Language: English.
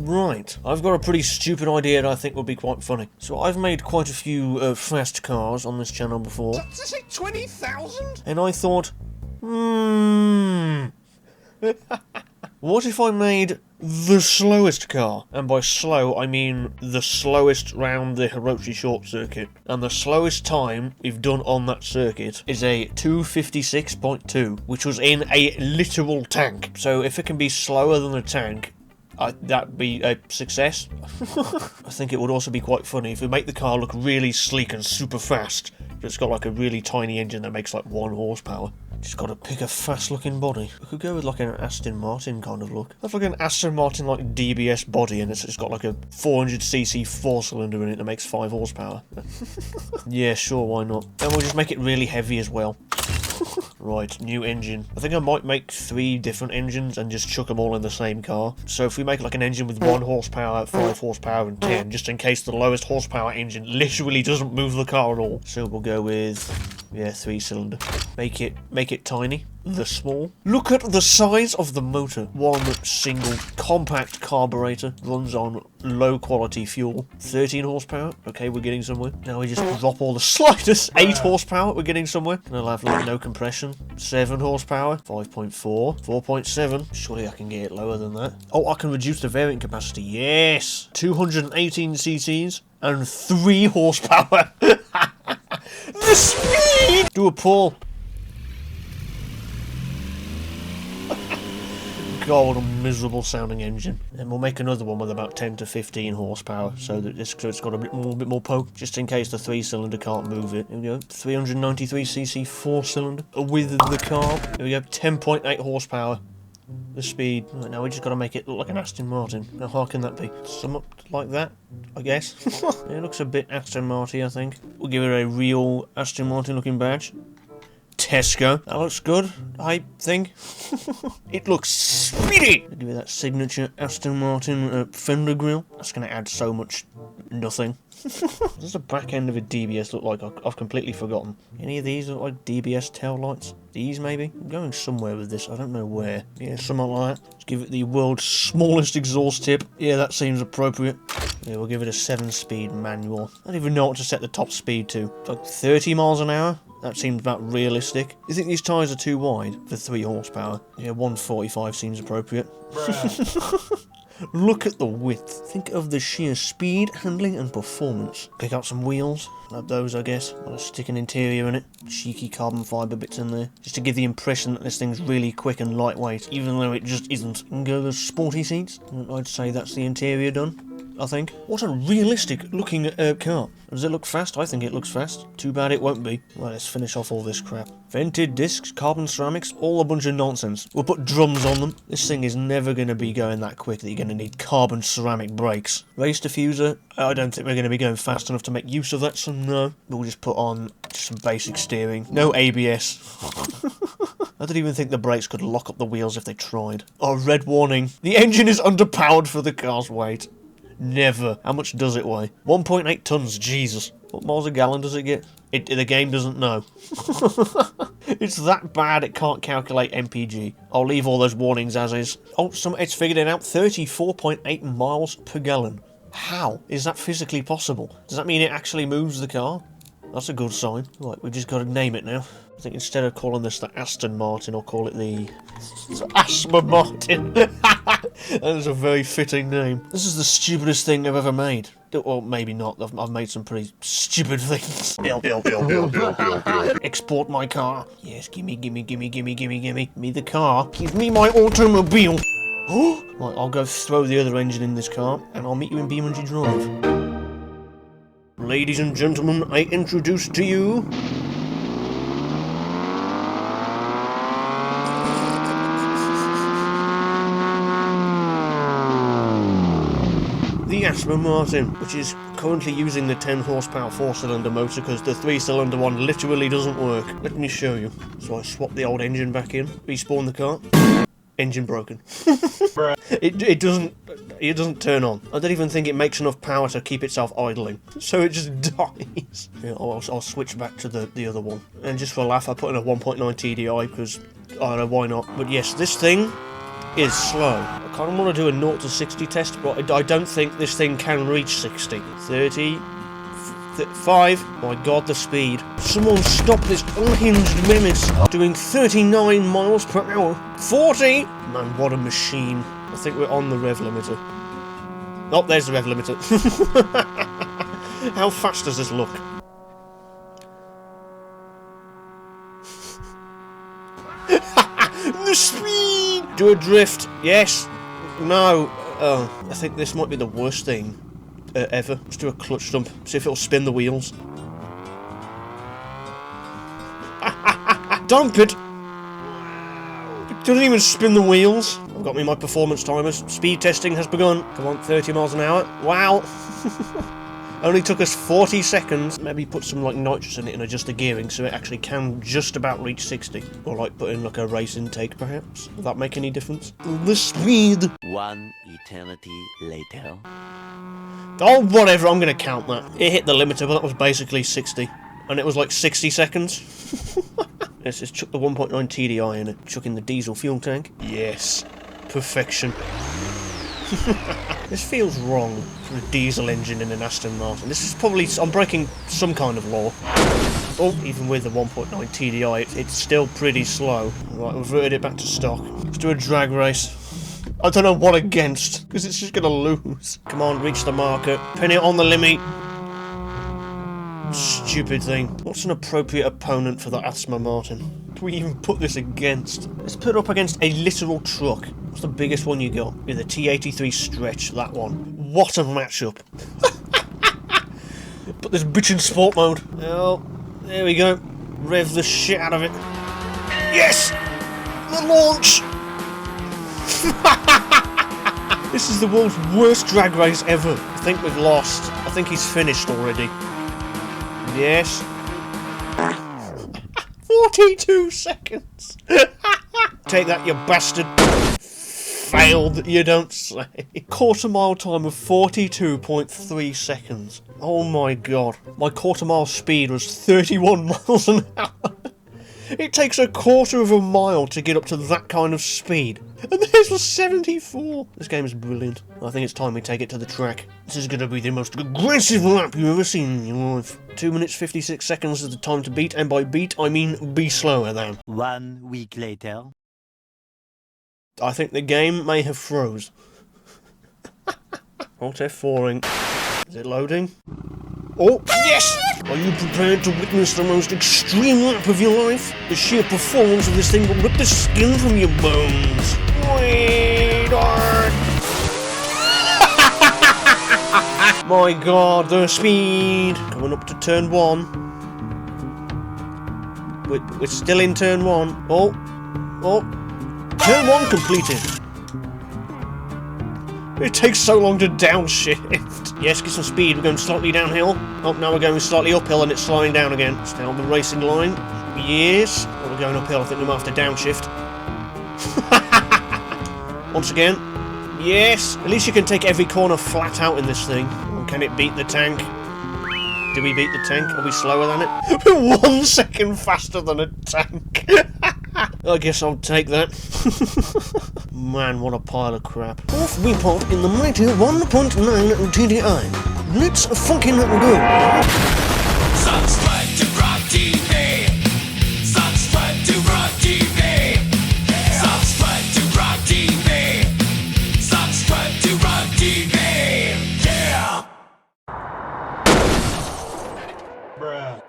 Right, I've got a pretty stupid idea that I think would be quite funny. So I've made quite a few fast cars on this channel before. Does it say 20,000? And I thought, what if I made the slowest car? And by slow, I mean the slowest round the Hiroshi short circuit. And the slowest time we've done on that circuit is a 2:56.2, which was in a literal tank. So if it can be slower than a tank, that'd be a success. I think it would also be quite funny if we make the car look really sleek and super fast, but it's got like a really tiny engine that makes like 1 horsepower. Just gotta pick a fast looking body. We could go with like an Aston Martin kind of look. That's like an Aston Martin like DBS body, and it's got like a 400cc 4-cylinder in it that makes 5 horsepower. Yeah, sure, why not? And we'll just make it really heavy as well. Right, new engine. I think I might make 3 different engines and just chuck them all in the same car. So if we make like an engine with 1 horsepower, 5 horsepower and 10, just in case the lowest horsepower engine literally doesn't move the car at all. So we'll go with, yeah, 3-cylinder. Make it tiny. The small. Look at the size of the motor. 1 single compact carburetor, runs on low quality fuel. 13 horsepower. Okay, we're getting somewhere. Now we just drop all the sliders. 8 horsepower. We're getting somewhere. And I'll have like no compression. 7 horsepower. 5.4. 4.7. Surely I can get it lower than that. Oh, I can reduce the variant capacity. Yes. 218 cc's and 3 horsepower. The speed. Do a pull. God, what a miserable sounding engine. And we'll make another one with about 10 to 15 horsepower, so that it's got a bit more poke, just in case the 3-cylinder can't move it. Here we go, 393cc 4-cylinder with the car. Here we go, 10.8 horsepower. The speed. Right, now we just got to make it look like an Aston Martin. How hard can that be? Somewhat like that, I guess. It looks a bit Aston Martin, I think. We'll give it a real Aston Martin looking badge. Tesco. That looks good, I think. It looks speedy! I'll give it that signature Aston Martin fender grille. That's going to add so much nothing. What does the back end of a DBS look like? I've completely forgotten. Any of these look like DBS tail lights? These maybe? I'm going somewhere with this, I don't know where. Yeah, something like that. Let's give it the world's smallest exhaust tip. Yeah, that seems appropriate. Yeah, we'll give it a 7-speed manual. I don't even know what to set the top speed to. It's like 30 miles an hour? That seems about realistic. You think these tyres are too wide for 3 horsepower? Yeah, 145 seems appropriate. Look at the width. Think of the sheer speed, handling and performance. Pick out some wheels. Like those, I guess. I'll stick an interior in it. Cheeky carbon fibre bits in there. Just to give the impression that this thing's really quick and lightweight, even though it just isn't. And go with sporty seats. I'd say that's the interior done, I think. What a realistic looking car. Does it look fast? I think it looks fast. Too bad it won't be. Well, let's finish off all this crap. Vented discs, carbon ceramics, all a bunch of nonsense. We'll put drums on them. This thing is never going to be going that quick that you're going to need carbon ceramic brakes. Race diffuser, I don't think we're going to be going fast enough to make use of that, so no. We'll just put on some basic steering. No ABS. I don't even think the brakes could lock up the wheels if they tried. Oh, red warning. The engine is underpowered for the car's weight. Never. How much does it weigh? 1.8 tons, Jesus. What miles a gallon does it get? The game doesn't know. It's that bad it can't calculate MPG. I'll leave all those warnings as is. Oh, it's figured it out. 34.8 miles per gallon. How is that physically possible? Does that mean it actually moves the car? That's a good sign. Right, we've just got to name it now. I think instead of calling this the Aston Martin, I'll call it the Asthma Martin. That is a very fitting name. This is the stupidest thing I've ever made. Well, maybe not. I've made some pretty stupid things. Export my car. Yes, gimme. Me the car. Give me my automobile. Right, I'll go throw the other engine in this car, and I'll meet you in BeamNG.drive. Ladies and gentlemen, I introduce to you... the Aston Martin, which is currently using the 10 horsepower 4-cylinder motor because the 3-cylinder one literally doesn't work. Let me show you. So I swap the old engine back in, respawn the car. Engine broken. It doesn't turn on. I don't even think it makes enough power to keep itself idling. So it just dies. Yeah, I'll switch back to the other one. And just for a laugh, I put in a 1.9 TDI because, I don't know, why not. But yes, this thing is slow. I kind of want to do a 0 to 60 test, but I don't think this thing can reach 60. 30... 5. My god, the speed. Someone stop this unhinged menace doing 39 miles per hour. 40! Man, what a machine. I think we're on the rev limiter. Oh, there's the rev limiter. How fast does this look? The speed! Do a drift. Yes. No. Oh, I think this might be the worst thing ever. Let's do a clutch dump. See if it'll spin the wheels. Dump it! It doesn't even spin the wheels. I've got me my performance timers. Speed testing has begun. Come on, 30 miles an hour. Wow! Only took us 40 seconds. Maybe put some like nitrous in it and adjust the gearing so it actually can just about reach 60. Or like put in like a race intake perhaps. Will that make any difference? The speed! 1 eternity later. Oh, whatever, I'm gonna count that. It hit the limiter, but that was basically 60. And it was like 60 seconds. Let's just chuck the 1.9 TDI in it. Chuck in the diesel fuel tank. Yes. Perfection. This feels wrong for a diesel engine in an Aston Martin. This is probably... I'm breaking some kind of law. Oh, even with the 1.9 TDI, it's still pretty slow. Right, reverted it back to stock. Let's do a drag race. I don't know what against, because it's just gonna lose. Come on, reach the marker. Pin it on the limit. Stupid thing. What's an appropriate opponent for the Aston Martin? Do we even put this against? Let's put it up against a literal truck. What's the biggest one you got? With a T83 Stretch, that one. What a matchup. Put this bitch in sport mode. Oh, there we go. Rev the shit out of it. Yes! The launch! This is the world's worst drag race ever. I think we've lost. I think he's finished already. Yes. 42 seconds. Take that, you bastard. Failed, you don't say. Quarter mile time of 42.3 seconds. Oh my god. My quarter mile speed was 31 miles an hour. It takes a quarter of a mile to get up to that kind of speed. And this was 74. This game is brilliant. I think it's time we take it to the track. This is going to be the most aggressive lap you've ever seen in your life. 2 minutes 56 seconds is the time to beat, and by beat I mean be slower than. 1 week later. I think the game may have froze. Alt F4ing. Is it loading? Oh, yes! Are you prepared to witness the most extreme lap of your life? The sheer performance of this thing will rip the skin from your bones. Wait on! My god, the speed! Coming up to turn 1. We're still in turn 1. Oh. Turn 1 completed. It takes so long to downshift. Yes, get some speed. We're going slightly downhill. Oh, now we're going slightly uphill and it's slowing down again. Stay on the racing line. Yes. Oh, we're going uphill. I think we might have to downshift. Once again. Yes. At least you can take every corner flat out in this thing. Oh, can it beat the tank? Do we beat the tank? Are we slower than it? We're 1 second faster than a tank. I guess I'll take that. Man, what a pile of crap. Fourth report in the mighty 1.9 TDI. Let's fucking go. Subscribe to GrogTV. Subscribe to GrogTV. Subscribe to GrogTV. Subscribe to GrogTV. Yeah! Bruh.